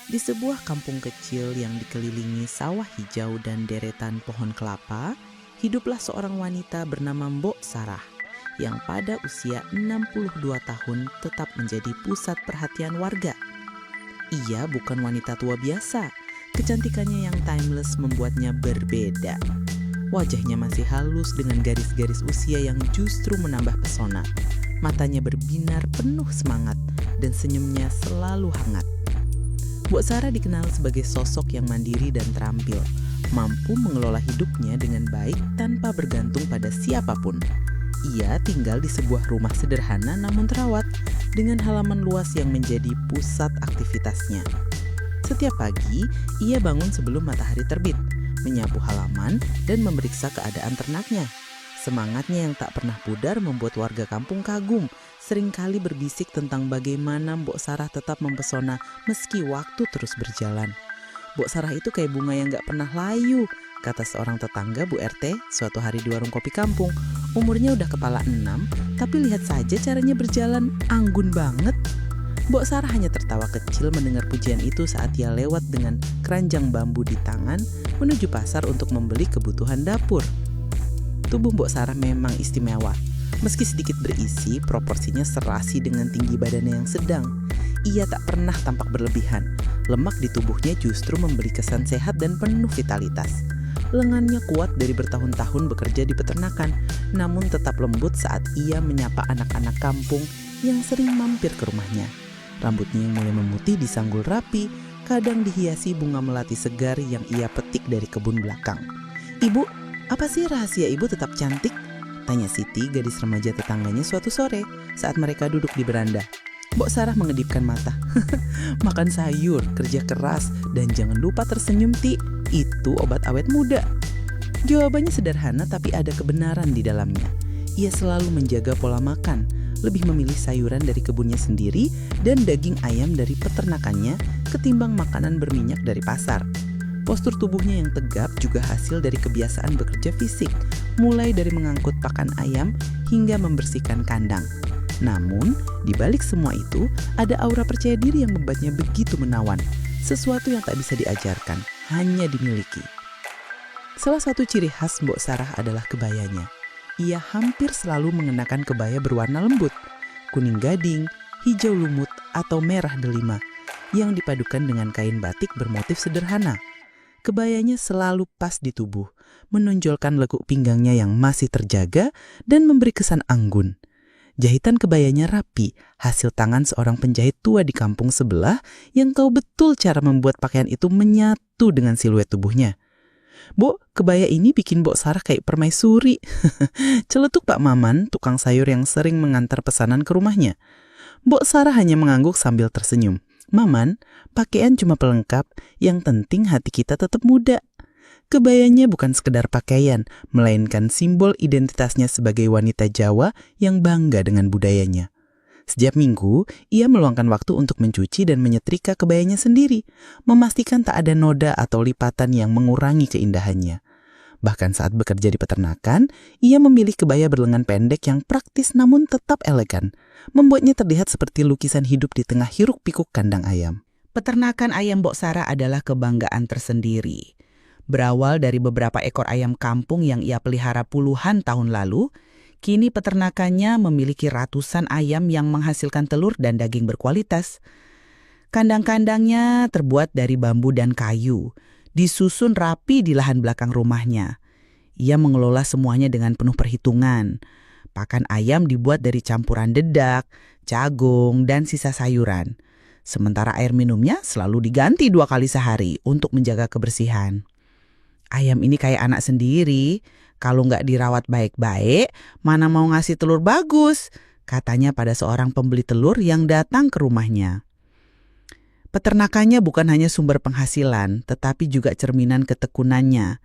Di sebuah kampung kecil yang dikelilingi sawah hijau dan deretan pohon kelapa, hiduplah seorang wanita bernama Mbok Sarah yang pada usia 62 tahun tetap menjadi pusat perhatian warga. Ia bukan wanita tua biasa, kecantikannya yang timeless membuatnya berbeda. Wajahnya masih halus dengan garis-garis usia yang justru menambah pesona. Matanya berbinar penuh semangat dan senyumnya selalu hangat. Mbok Sarah dikenal sebagai sosok yang mandiri dan terampil, mampu mengelola hidupnya dengan baik tanpa bergantung pada siapapun. Ia tinggal di sebuah rumah sederhana namun terawat, dengan halaman luas yang menjadi pusat aktivitasnya. Setiap pagi, ia bangun sebelum matahari terbit, menyapu halaman dan memeriksa keadaan ternaknya. Semangatnya yang tak pernah pudar membuat warga kampung kagum, seringkali berbisik tentang bagaimana Mbok Sarah tetap mempesona meski waktu terus berjalan. Mbok Sarah itu kayak bunga yang gak pernah layu, kata seorang tetangga Bu RT suatu hari di warung kopi kampung. Umurnya udah kepala 6, tapi lihat saja caranya berjalan, anggun banget. Mbok Sarah hanya tertawa kecil mendengar pujian itu saat ia lewat dengan keranjang bambu di tangan menuju pasar untuk membeli kebutuhan dapur. Tubuh Mbok Sarah memang istimewa. Meski sedikit berisi, proporsinya serasi dengan tinggi badannya yang sedang. Ia tak pernah tampak berlebihan. Lemak di tubuhnya justru memberi kesan sehat dan penuh vitalitas. Lengannya kuat dari bertahun-tahun bekerja di peternakan, namun tetap lembut saat ia menyapa anak-anak kampung yang sering mampir ke rumahnya. Rambutnya yang mulai memutih disanggul rapi, kadang dihiasi bunga melati segar yang ia petik dari kebun belakang. "Ibu, apa sih rahasia ibu tetap cantik?" tanya Siti, gadis remaja tetangganya suatu sore saat mereka duduk di beranda. Mbok Sarah mengedipkan mata. "Makan sayur, kerja keras, dan jangan lupa tersenyum, Ti. Itu obat awet muda." Jawabannya sederhana tapi ada kebenaran di dalamnya. Ia selalu menjaga pola makan, lebih memilih sayuran dari kebunnya sendiri dan daging ayam dari peternakannya ketimbang makanan berminyak dari pasar. Postur tubuhnya yang tegap juga hasil dari kebiasaan bekerja fisik, mulai dari mengangkut pakan ayam hingga membersihkan kandang. Namun, di balik semua itu, ada aura percaya diri yang membuatnya begitu menawan, sesuatu yang tak bisa diajarkan, hanya dimiliki. Salah satu ciri khas Mbok Sarah adalah kebayanya. Ia hampir selalu mengenakan kebaya berwarna lembut, kuning gading, hijau lumut, atau merah delima, yang dipadukan dengan kain batik bermotif sederhana. Kebayanya selalu pas di tubuh, menonjolkan lekuk pinggangnya yang masih terjaga dan memberi kesan anggun. Jahitan kebayanya rapi, hasil tangan seorang penjahit tua di kampung sebelah yang tahu betul cara membuat pakaian itu menyatu dengan siluet tubuhnya. "Bu, kebaya ini bikin Mbok Sarah kayak permaisuri," celetuk Pak Maman, tukang sayur yang sering mengantar pesanan ke rumahnya. Mbok Sarah hanya mengangguk sambil tersenyum. "Maman, pakaian cuma pelengkap, yang penting hati kita tetap muda." Kebayanya bukan sekedar pakaian, melainkan simbol identitasnya sebagai wanita Jawa yang bangga dengan budayanya. Setiap minggu, ia meluangkan waktu untuk mencuci dan menyetrika kebayanya sendiri, memastikan tak ada noda atau lipatan yang mengurangi keindahannya. Bahkan saat bekerja di peternakan, ia memilih kebaya berlengan pendek yang praktis namun tetap elegan, membuatnya terlihat seperti lukisan hidup di tengah hiruk-pikuk kandang ayam. Peternakan ayam Mbok Sarah adalah kebanggaan tersendiri. Berawal dari beberapa ekor ayam kampung yang ia pelihara puluhan tahun lalu, kini peternakannya memiliki ratusan ayam yang menghasilkan telur dan daging berkualitas. Kandang-kandangnya terbuat dari bambu dan kayu, disusun rapi di lahan belakang rumahnya. Ia mengelola semuanya dengan penuh perhitungan. Pakan ayam dibuat dari campuran dedak, jagung, dan sisa sayuran. Sementara air minumnya selalu diganti 2 kali sehari untuk menjaga kebersihan. "Ayam ini kayak anak sendiri. Kalau nggak dirawat baik-baik, mana mau ngasih telur bagus," katanya pada seorang pembeli telur yang datang ke rumahnya. Peternakannya bukan hanya sumber penghasilan, tetapi juga cerminan ketekunannya.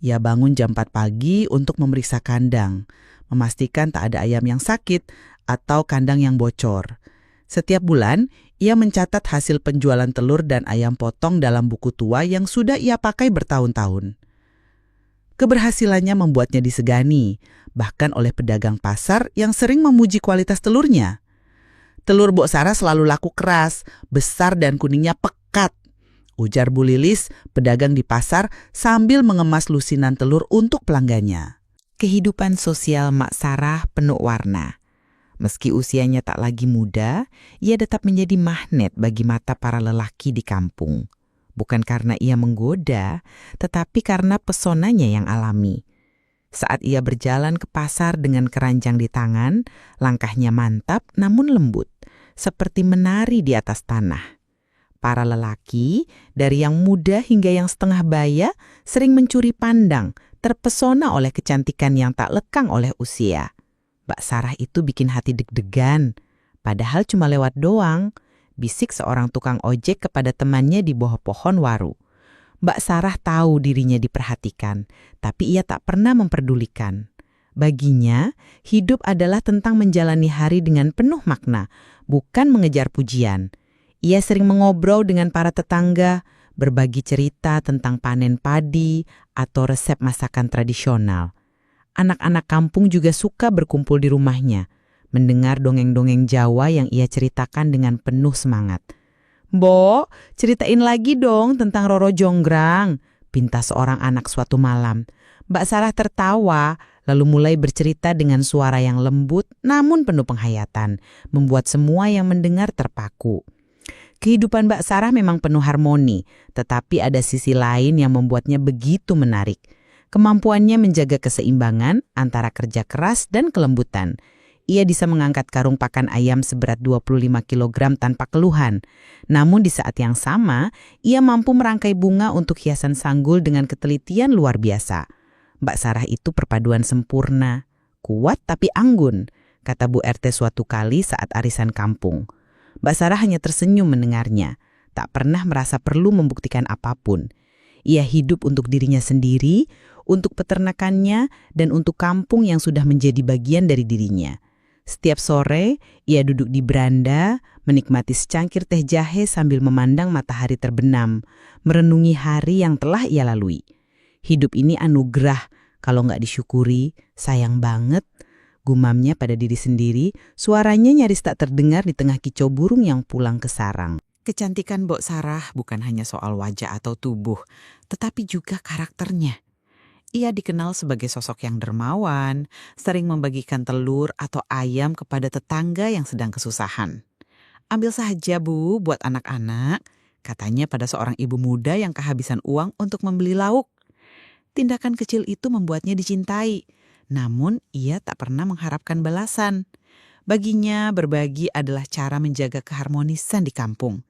Ia bangun jam 4 pagi untuk memeriksa kandang, memastikan tak ada ayam yang sakit atau kandang yang bocor. Setiap bulan, ia mencatat hasil penjualan telur dan ayam potong dalam buku tua yang sudah ia pakai bertahun-tahun. Keberhasilannya membuatnya disegani, bahkan oleh pedagang pasar yang sering memuji kualitas telurnya. Telur Mbok Sarah selalu laku keras, besar dan kuningnya pekat. ujar Bu Lilis, pedagang di pasar sambil mengemas lusinan telur untuk pelanggannya. Kehidupan sosial Mak Sarah penuh warna. Meski usianya tak lagi muda, ia tetap menjadi magnet bagi mata para lelaki di kampung. Bukan karena ia menggoda, tetapi karena pesonanya yang alami. Saat ia berjalan ke pasar dengan keranjang di tangan, langkahnya mantap namun lembut, seperti menari di atas tanah. Para lelaki, dari yang muda hingga yang setengah baya, sering mencuri pandang, terpesona oleh kecantikan yang tak lekang oleh usia. Mbak Sarah itu bikin hati deg-degan, padahal cuma lewat doang, bisik seorang tukang ojek kepada temannya di bawah pohon waru. Mbak Sarah tahu dirinya diperhatikan, tapi ia tak pernah memperdulikan. Baginya, hidup adalah tentang menjalani hari dengan penuh makna, bukan mengejar pujian. Ia sering mengobrol dengan para tetangga, berbagi cerita tentang panen padi atau resep masakan tradisional. Anak-anak kampung juga suka berkumpul di rumahnya, mendengar dongeng-dongeng Jawa yang ia ceritakan dengan penuh semangat. "Mbok, ceritain lagi dong tentang Roro Jonggrang," pinta seorang anak suatu malam. Mbak Sarah tertawa, lalu mulai bercerita dengan suara yang lembut namun penuh penghayatan, membuat semua yang mendengar terpaku. Kehidupan Mbak Sarah memang penuh harmoni, tetapi ada sisi lain yang membuatnya begitu menarik. Kemampuannya menjaga keseimbangan antara kerja keras dan kelembutan. Ia bisa mengangkat karung pakan ayam seberat 25 kg tanpa keluhan. Namun di saat yang sama, ia mampu merangkai bunga untuk hiasan sanggul dengan ketelitian luar biasa. Mbak Sarah itu perpaduan sempurna, kuat tapi anggun, kata Bu RT suatu kali saat arisan kampung. Mbak Sarah hanya tersenyum mendengarnya, tak pernah merasa perlu membuktikan apapun. Ia hidup untuk dirinya sendiri, untuk peternakannya, dan untuk kampung yang sudah menjadi bagian dari dirinya. Setiap sore, ia duduk di beranda, menikmati secangkir teh jahe sambil memandang matahari terbenam, merenungi hari yang telah ia lalui. Hidup ini anugerah, kalau nggak disyukuri, sayang banget. Gumamnya pada diri sendiri, suaranya nyaris tak terdengar di tengah kicau burung yang pulang ke sarang. Kecantikan Mbok Sarah bukan hanya soal wajah atau tubuh, tetapi juga karakternya. Ia dikenal sebagai sosok yang dermawan, sering membagikan telur atau ayam kepada tetangga yang sedang kesusahan. "Ambil saja Bu, buat anak-anak," katanya pada seorang ibu muda yang kehabisan uang untuk membeli lauk. Tindakan kecil itu membuatnya dicintai. Namun ia tak pernah mengharapkan balasan. Baginya berbagi adalah cara menjaga keharmonisan di kampung.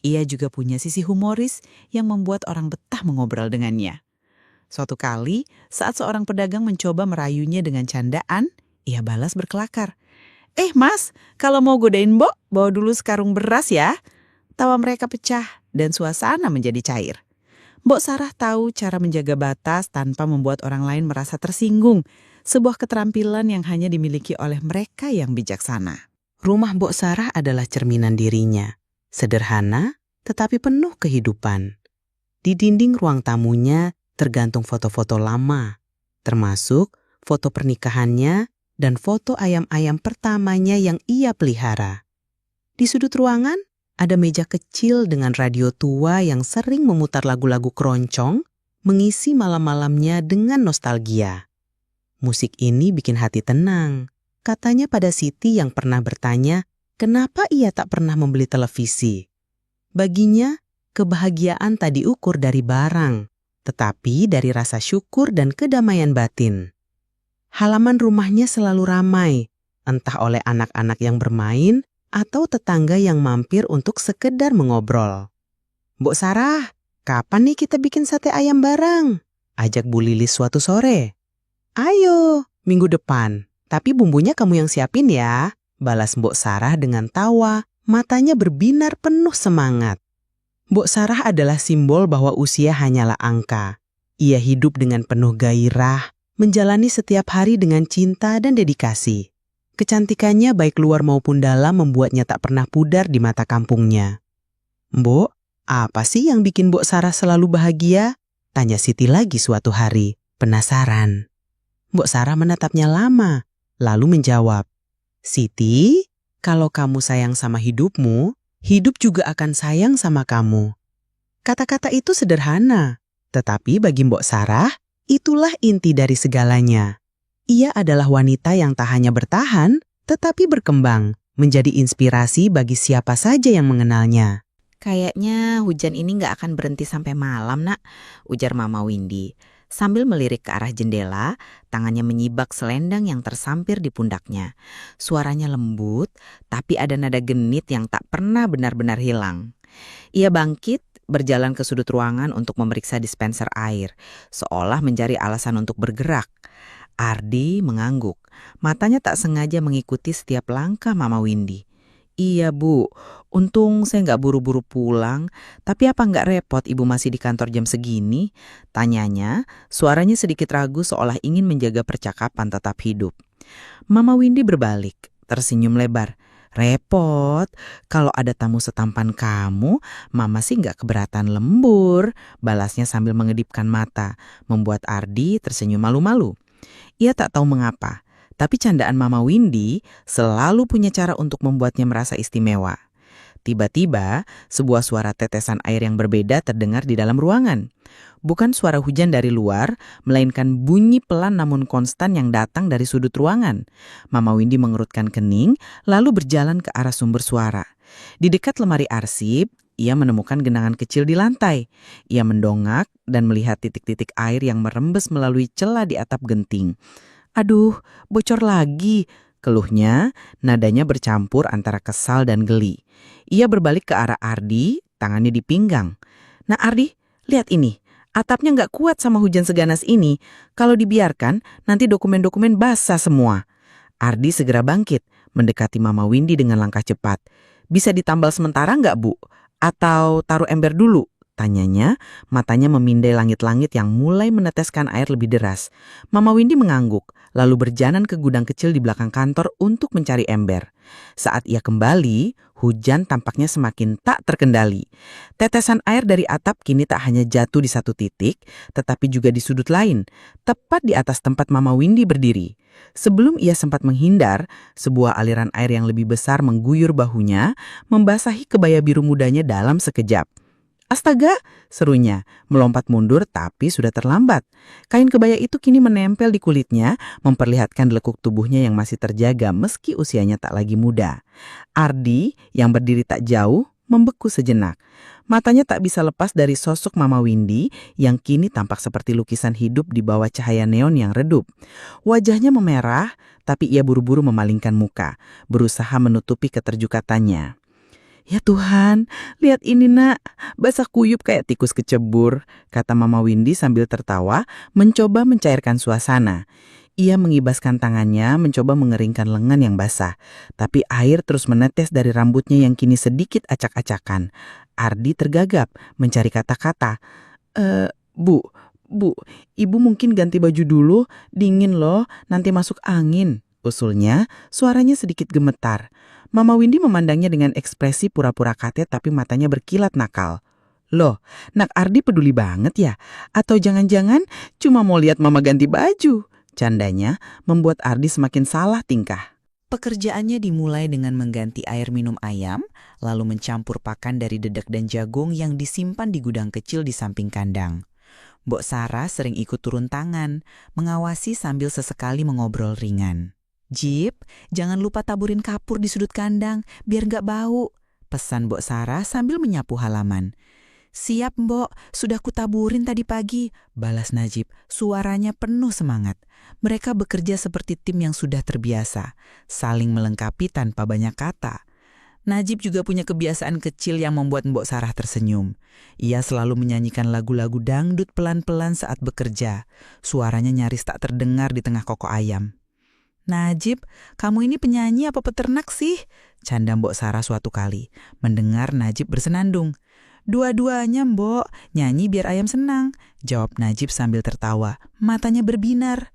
Ia juga punya sisi humoris yang membuat orang betah mengobrol dengannya. Suatu kali saat seorang pedagang mencoba merayunya dengan candaan, ia balas berkelakar. Mas, kalau mau godain Mbok, bawa dulu sekarung beras ya." Tawa mereka pecah dan suasana menjadi cair. Mbok Sarah tahu cara menjaga batas tanpa membuat orang lain merasa tersinggung. Sebuah keterampilan yang hanya dimiliki oleh mereka yang bijaksana. Rumah Mbok Sarah adalah cerminan dirinya. Sederhana, tetapi penuh kehidupan. Di dinding ruang tamunya tergantung foto-foto lama, termasuk foto pernikahannya dan foto ayam-ayam pertamanya yang ia pelihara. Di sudut ruangan, ada meja kecil dengan radio tua yang sering memutar lagu-lagu keroncong, mengisi malam-malamnya dengan nostalgia. Musik ini bikin hati tenang, katanya pada Siti yang pernah bertanya kenapa ia tak pernah membeli televisi. Baginya, kebahagiaan tak diukur dari barang, tetapi dari rasa syukur dan kedamaian batin. Halaman rumahnya selalu ramai, entah oleh anak-anak yang bermain atau tetangga yang mampir untuk sekedar mengobrol. "Mbok Sarah, kapan nih kita bikin sate ayam bareng?" ajak Bu Lilis suatu sore. "Ayo, minggu depan. Tapi bumbunya kamu yang siapin ya," balas Mbok Sarah dengan tawa, matanya berbinar penuh semangat. Mbok Sarah adalah simbol bahwa usia hanyalah angka. Ia hidup dengan penuh gairah, menjalani setiap hari dengan cinta dan dedikasi. Kecantikannya baik luar maupun dalam membuatnya tak pernah pudar di mata kampungnya. "Mbok, apa sih yang bikin Mbok Sarah selalu bahagia?" tanya Siti lagi suatu hari, penasaran. Mbok Sarah menatapnya lama, lalu menjawab, "Siti, kalau kamu sayang sama hidupmu, hidup juga akan sayang sama kamu." Kata-kata itu sederhana, tetapi bagi Mbok Sarah, itulah inti dari segalanya. Ia adalah wanita yang tak hanya bertahan, tetapi berkembang, menjadi inspirasi bagi siapa saja yang mengenalnya. Kayaknya hujan ini nggak akan berhenti sampai malam, Nak, ujar Mama Windy. Sambil melirik ke arah jendela, tangannya menyibak selendang yang tersampir di pundaknya. Suaranya lembut, tapi ada nada genit yang tak pernah benar-benar hilang. Ia bangkit, berjalan ke sudut ruangan untuk memeriksa dispenser air, seolah mencari alasan untuk bergerak. Ardi mengangguk, matanya tak sengaja mengikuti setiap langkah Mama Windy. Iya Bu, untung saya nggak buru-buru pulang, tapi apa nggak repot Ibu masih di kantor jam segini? Tanyanya, suaranya sedikit ragu seolah ingin menjaga percakapan tetap hidup. Mama Windy berbalik, tersenyum lebar. Repot, kalau ada tamu setampan kamu, Mama sih nggak keberatan lembur, balasnya sambil mengedipkan mata, membuat Ardi tersenyum malu-malu. Ia tak tahu mengapa, tapi candaan Mama Windy selalu punya cara untuk membuatnya merasa istimewa. Tiba-tiba, sebuah suara tetesan air yang berbeda terdengar di dalam ruangan. Bukan suara hujan dari luar, melainkan bunyi pelan namun konstan yang datang dari sudut ruangan. Mama Windy mengerutkan kening, lalu berjalan ke arah sumber suara. Di dekat lemari arsip, ia menemukan genangan kecil di lantai. Ia mendongak dan melihat titik-titik air yang merembes melalui celah di atap genting. Aduh, bocor lagi, keluhnya, nadanya bercampur antara kesal dan geli. Ia berbalik ke arah Ardi, tangannya di pinggang. Nah Ardi, lihat ini, atapnya nggak kuat sama hujan seganas ini. Kalau dibiarkan, nanti dokumen-dokumen basah semua. Ardi segera bangkit, mendekati Mama Windy dengan langkah cepat. Bisa ditambal sementara nggak Bu? Atau taruh ember dulu? Tanyanya, matanya memindai langit-langit yang mulai meneteskan air lebih deras. Mama Windy mengangguk, lalu berjalan ke gudang kecil di belakang kantor untuk mencari ember. Saat ia kembali, hujan tampaknya semakin tak terkendali. Tetesan air dari atap kini tak hanya jatuh di satu titik, tetapi juga di sudut lain, tepat di atas tempat Mama Windy berdiri. Sebelum ia sempat menghindar, sebuah aliran air yang lebih besar mengguyur bahunya, membasahi kebaya biru mudanya dalam sekejap. Astaga, serunya, melompat mundur tapi sudah terlambat. Kain kebaya itu kini menempel di kulitnya, memperlihatkan lekuk tubuhnya yang masih terjaga meski usianya tak lagi muda. Ardi, yang berdiri tak jauh, membeku sejenak. Matanya tak bisa lepas dari sosok Mama Windy yang kini tampak seperti lukisan hidup di bawah cahaya neon yang redup. Wajahnya memerah, tapi ia buru-buru memalingkan muka, berusaha menutupi keterjukatannya. Ya Tuhan, lihat ini Nak, basah kuyup kayak tikus kecebur, kata Mama Windy sambil tertawa, mencoba mencairkan suasana. Ia mengibaskan tangannya, mencoba mengeringkan lengan yang basah, tapi air terus menetes dari rambutnya yang kini sedikit acak-acakan. Ardi tergagap, mencari kata-kata. Bu, Ibu mungkin ganti baju dulu, dingin loh, nanti masuk angin. Usulnya, suaranya sedikit gemetar. Mama Windy memandangnya dengan ekspresi pura-pura katet tapi matanya berkilat nakal. Loh, Nak Ardi peduli banget ya? Atau jangan-jangan cuma mau lihat Mama ganti baju? Candanya membuat Ardi semakin salah tingkah. Pekerjaannya dimulai dengan mengganti air minum ayam, lalu mencampur pakan dari dedek dan jagung yang disimpan di gudang kecil di samping kandang. Mbok Sarah sering ikut turun tangan, mengawasi sambil sesekali mengobrol ringan. Jip, jangan lupa taburin kapur di sudut kandang, biar nggak bau, pesan Mbok Sarah sambil menyapu halaman. Siap Mbok, sudah kutaburin tadi pagi, balas Najib, suaranya penuh semangat. Mereka bekerja seperti tim yang sudah terbiasa, saling melengkapi tanpa banyak kata. Najib juga punya kebiasaan kecil yang membuat Mbok Sarah tersenyum. Ia selalu menyanyikan lagu-lagu dangdut pelan-pelan saat bekerja. Suaranya nyaris tak terdengar di tengah kokok ayam. Najib, kamu ini penyanyi apa peternak sih? Canda Mbok Sarah suatu kali, mendengar Najib bersenandung. Dua-duanya Mbok, nyanyi biar ayam senang, jawab Najib sambil tertawa, matanya berbinar.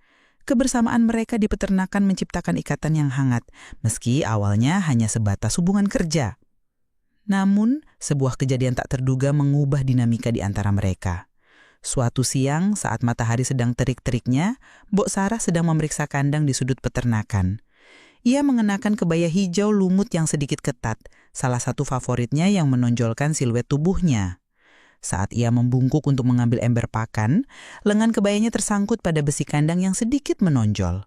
Kebersamaan mereka di peternakan menciptakan ikatan yang hangat, meski awalnya hanya sebatas hubungan kerja. Namun, sebuah kejadian tak terduga mengubah dinamika di antara mereka. Suatu siang saat matahari sedang terik-teriknya, Mbok Sarah sedang memeriksa kandang di sudut peternakan. Ia mengenakan kebaya hijau lumut yang sedikit ketat, salah satu favoritnya yang menonjolkan siluet tubuhnya. Saat ia membungkuk untuk mengambil ember pakan, lengan kebayanya tersangkut pada besi kandang yang sedikit menonjol.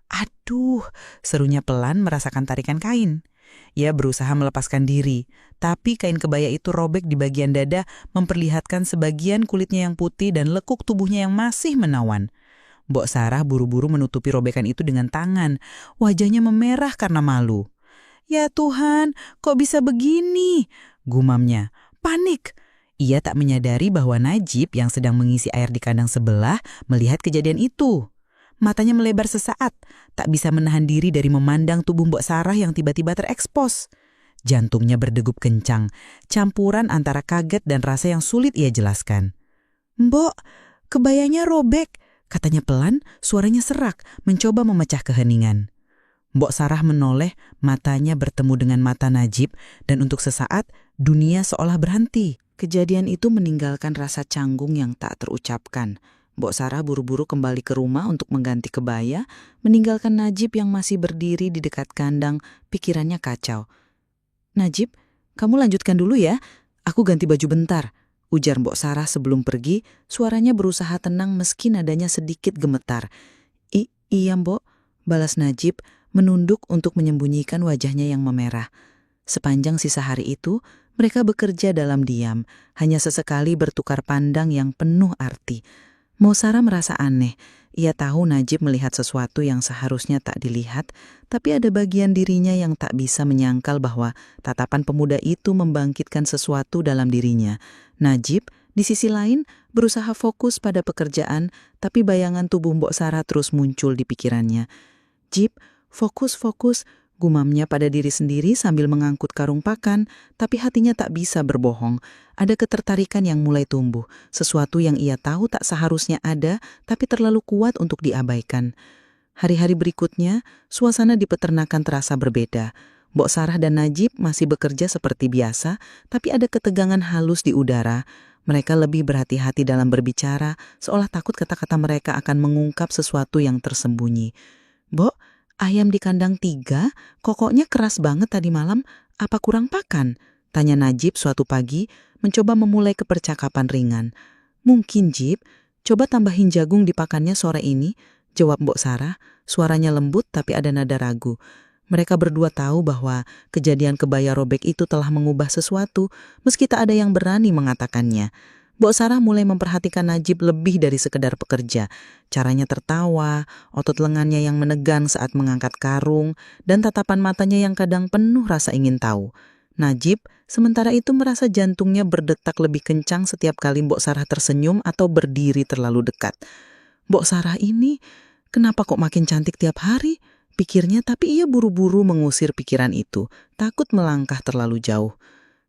Aduh, serunya pelan merasakan tarikan kain. Ia berusaha melepaskan diri, tapi kain kebaya itu robek di bagian dada memperlihatkan sebagian kulitnya yang putih dan lekuk tubuhnya yang masih menawan. Mbok Sarah buru-buru menutupi robekan itu dengan tangan. Wajahnya memerah karena malu. "Ya Tuhan, kok bisa begini?" gumamnya. Panik. Ia tak menyadari bahwa Najib yang sedang mengisi air di kandang sebelah melihat kejadian itu. Matanya melebar sesaat, tak bisa menahan diri dari memandang tubuh Mbok Sarah yang tiba-tiba terekspos. Jantungnya berdegup kencang, campuran antara kaget dan rasa yang sulit ia jelaskan. "Mbok, kebayanya robek," katanya pelan, suaranya serak, mencoba memecah keheningan. Mbok Sarah menoleh, matanya bertemu dengan mata Najib, dan untuk sesaat dunia seolah berhenti. Kejadian itu meninggalkan rasa canggung yang tak terucapkan. Mbok Sarah buru-buru kembali ke rumah untuk mengganti kebaya, meninggalkan Najib yang masih berdiri di dekat kandang, pikirannya kacau. "Najib, kamu lanjutkan dulu ya, aku ganti baju bentar," ujar Mbok Sarah sebelum pergi, suaranya berusaha tenang meski nadanya sedikit gemetar. Iya Mbok," balas Najib, menunduk untuk menyembunyikan wajahnya yang memerah. Sepanjang sisa hari itu, mereka bekerja dalam diam, hanya sesekali bertukar pandang yang penuh arti. Mbok Sarah merasa aneh. Ia tahu Najib melihat sesuatu yang seharusnya tak dilihat, tapi ada bagian dirinya yang tak bisa menyangkal bahwa tatapan pemuda itu membangkitkan sesuatu dalam dirinya. Najib, di sisi lain, berusaha fokus pada pekerjaan, tapi bayangan tubuh Mbok Sarah terus muncul di pikirannya. "Jib, fokus, gumamnya pada diri sendiri sambil mengangkut karung pakan, tapi hatinya tak bisa berbohong. Ada ketertarikan yang mulai tumbuh, sesuatu yang ia tahu tak seharusnya ada, tapi terlalu kuat untuk diabaikan. Hari-hari berikutnya, suasana di peternakan terasa berbeda. Mbok Sarah dan Najib masih bekerja seperti biasa, tapi ada ketegangan halus di udara. Mereka lebih berhati-hati dalam berbicara, seolah takut kata-kata mereka akan mengungkap sesuatu yang tersembunyi. "Mbok, ayam di kandang 3, kokoknya keras banget tadi malam, apa kurang pakan?" tanya Najib suatu pagi, mencoba memulai kepercakapan ringan. "Mungkin Jib, coba tambahin jagung di pakannya sore ini," jawab Mbok Sarah, suaranya lembut tapi ada nada ragu. Mereka berdua tahu bahwa kejadian kebaya robek itu telah mengubah sesuatu, meski tak ada yang berani mengatakannya. Mbok Sarah mulai memperhatikan Najib lebih dari sekedar pekerja. Caranya tertawa, otot lengannya yang menegang saat mengangkat karung, dan tatapan matanya yang kadang penuh rasa ingin tahu. Najib sementara itu merasa jantungnya berdetak lebih kencang setiap kali Mbok Sarah tersenyum atau berdiri terlalu dekat. "Mbok Sarah ini, kenapa kok makin cantik tiap hari?" pikirnya, tapi ia buru-buru mengusir pikiran itu, takut melangkah terlalu jauh.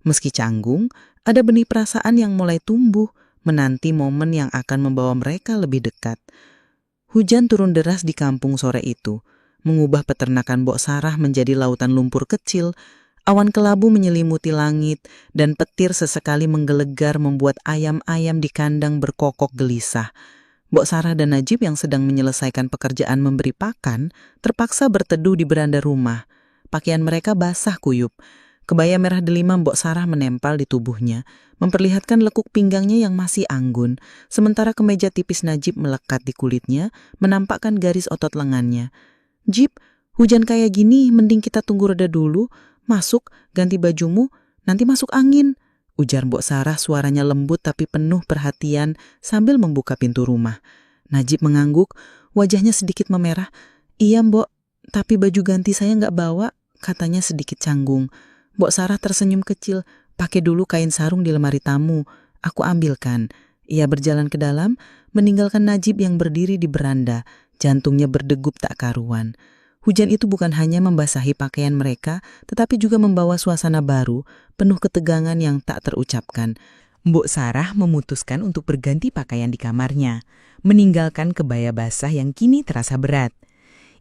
Meski canggung, ada benih perasaan yang mulai tumbuh, menanti momen yang akan membawa mereka lebih dekat. Hujan turun deras di kampung sore itu, mengubah peternakan Mbok Sarah menjadi lautan lumpur kecil. Awan kelabu menyelimuti langit, dan petir sesekali menggelegar membuat ayam-ayam di kandang berkokok gelisah. Mbok Sarah dan Najib yang sedang menyelesaikan pekerjaan memberi pakan, terpaksa berteduh di beranda rumah. Pakaian mereka basah kuyup. Kebaya merah delima Mbok Sarah menempel di tubuhnya, memperlihatkan lekuk pinggangnya yang masih anggun, sementara kemeja tipis Najib melekat di kulitnya, menampakkan garis otot lengannya. "Jib, hujan kayak gini mending kita tunggu reda dulu, masuk, ganti bajumu, nanti masuk angin," ujar Mbok Sarah, suaranya lembut tapi penuh perhatian sambil membuka pintu rumah. Najib mengangguk, wajahnya sedikit memerah. "Iya Mbok, tapi baju ganti saya nggak bawa," katanya sedikit canggung. Mbok Sarah tersenyum kecil. "Pakai dulu kain sarung di lemari tamu, aku ambilkan." Ia berjalan ke dalam, meninggalkan Najib yang berdiri di beranda, jantungnya berdegup tak karuan. Hujan itu bukan hanya membasahi pakaian mereka, tetapi juga membawa suasana baru, penuh ketegangan yang tak terucapkan. Mbok Sarah memutuskan untuk berganti pakaian di kamarnya, meninggalkan kebaya basah yang kini terasa berat.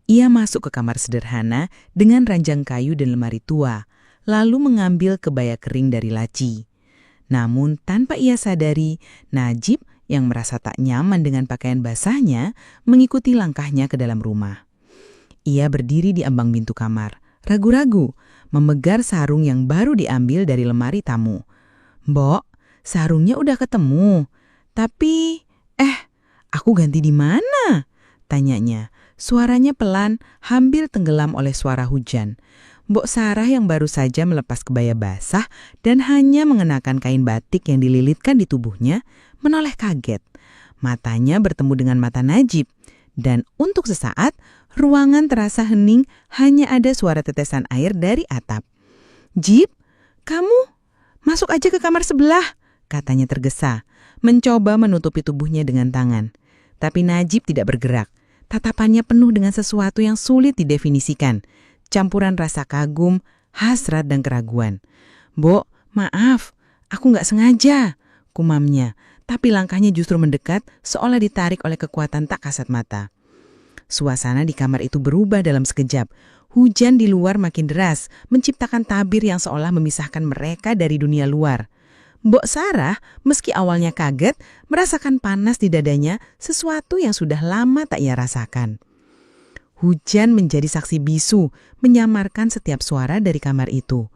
Ia masuk ke kamar sederhana dengan ranjang kayu dan lemari tua, lalu mengambil kebaya kering dari laci. Namun tanpa ia sadari, Najib yang merasa tak nyaman dengan pakaian basahnya mengikuti langkahnya ke dalam rumah. Ia berdiri di ambang pintu kamar, ragu-ragu, memegar sarung yang baru diambil dari lemari tamu. "Mbok, sarungnya udah ketemu. Tapi, aku ganti di mana? Tanyanya. Suaranya pelan, hampir tenggelam oleh suara hujan. Mbok Sarah yang baru saja melepas kebaya basah dan hanya mengenakan kain batik yang dililitkan di tubuhnya, menoleh kaget. Matanya bertemu dengan mata Najib. Dan untuk sesaat, ruangan terasa hening, hanya ada suara tetesan air dari atap. "Jib, kamu masuk aja ke kamar sebelah," katanya tergesa, mencoba menutupi tubuhnya dengan tangan. Tapi Najib tidak bergerak. Tatapannya penuh dengan sesuatu yang sulit didefinisikan. Campuran rasa kagum, hasrat, dan keraguan. "Mbok, maaf, aku nggak sengaja," kumamnya. Tapi langkahnya justru mendekat, seolah ditarik oleh kekuatan tak kasat mata. Suasana di kamar itu berubah dalam sekejap. Hujan di luar makin deras, menciptakan tabir yang seolah memisahkan mereka dari dunia luar. Mbok Sarah, meski awalnya kaget, merasakan panas di dadanya, sesuatu yang sudah lama tak ia rasakan. Hujan menjadi saksi bisu, menyamarkan setiap suara dari kamar itu.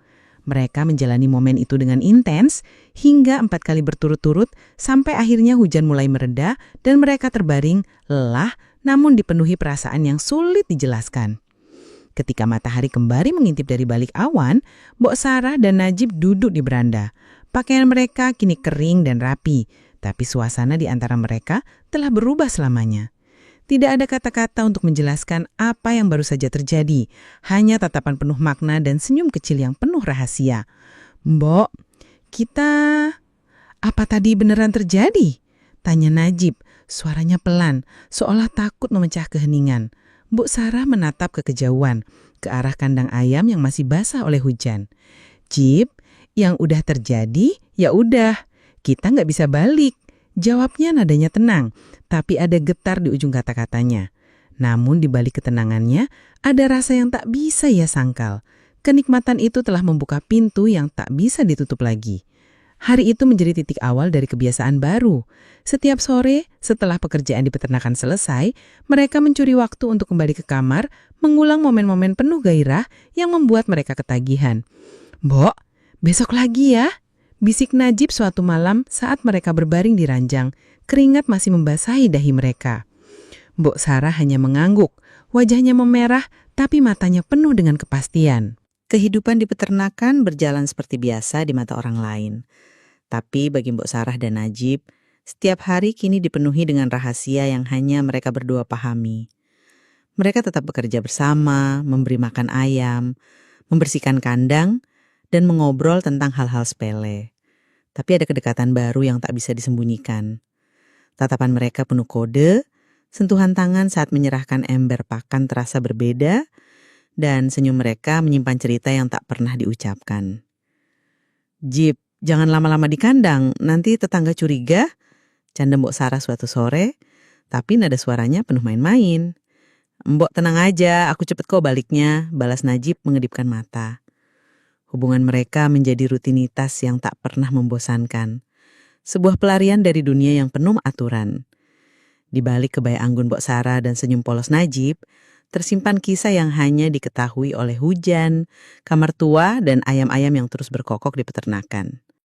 Mereka menjalani momen itu dengan intens, hingga 4 kali berturut-turut, sampai akhirnya hujan mulai mereda dan mereka terbaring, lelah, namun dipenuhi perasaan yang sulit dijelaskan. Ketika matahari kembali mengintip dari balik awan, Mbok Sarah dan Najib duduk di beranda. Pakaian mereka kini kering dan rapi, tapi suasana di antara mereka telah berubah selamanya. Tidak ada kata-kata untuk menjelaskan apa yang baru saja terjadi, hanya tatapan penuh makna dan senyum kecil yang penuh rahasia. "Mbok, kita... apa tadi beneran terjadi?" tanya Najib, suaranya pelan, seolah takut memecah keheningan. Mbok Sarah menatap ke kejauhan, ke arah kandang ayam yang masih basah oleh hujan. "Jib, yang udah terjadi, ya udah, kita nggak bisa balik," jawabnya nadanya tenang, tapi ada getar di ujung kata-katanya. Namun di balik ketenangannya, ada rasa yang tak bisa ia sangkal. Kenikmatan itu telah membuka pintu yang tak bisa ditutup lagi. Hari itu menjadi titik awal dari kebiasaan baru. Setiap sore, setelah pekerjaan di peternakan selesai, mereka mencuri waktu untuk kembali ke kamar, mengulang momen-momen penuh gairah yang membuat mereka ketagihan. "Mbok, besok lagi ya," bisik Najib suatu malam saat mereka berbaring di ranjang. Keringat masih membasahi dahi mereka. Mbok Sarah hanya mengangguk, wajahnya memerah tapi matanya penuh dengan kepastian. Kehidupan di peternakan berjalan seperti biasa di mata orang lain. Tapi bagi Mbok Sarah dan Najib, setiap hari kini dipenuhi dengan rahasia yang hanya mereka berdua pahami. Mereka tetap bekerja bersama, memberi makan ayam, membersihkan kandang, dan mengobrol tentang hal-hal sepele. Tapi ada kedekatan baru yang tak bisa disembunyikan. Tatapan mereka penuh kode, sentuhan tangan saat menyerahkan ember pakan terasa berbeda, dan senyum mereka menyimpan cerita yang tak pernah diucapkan. "Jib, jangan lama-lama di kandang, nanti tetangga curiga," canda Mbok Sarah suatu sore, tapi nada suaranya penuh main-main. "Mbok tenang aja, aku cepet kok baliknya," balas Najib mengedipkan mata. Hubungan mereka menjadi rutinitas yang tak pernah membosankan. Sebuah pelarian dari dunia yang penuh aturan. Di balik kebaya anggun Mbok Sarah dan senyum polos Najib, tersimpan kisah yang hanya diketahui oleh hujan, kamar tua, dan ayam-ayam yang terus berkokok di peternakan.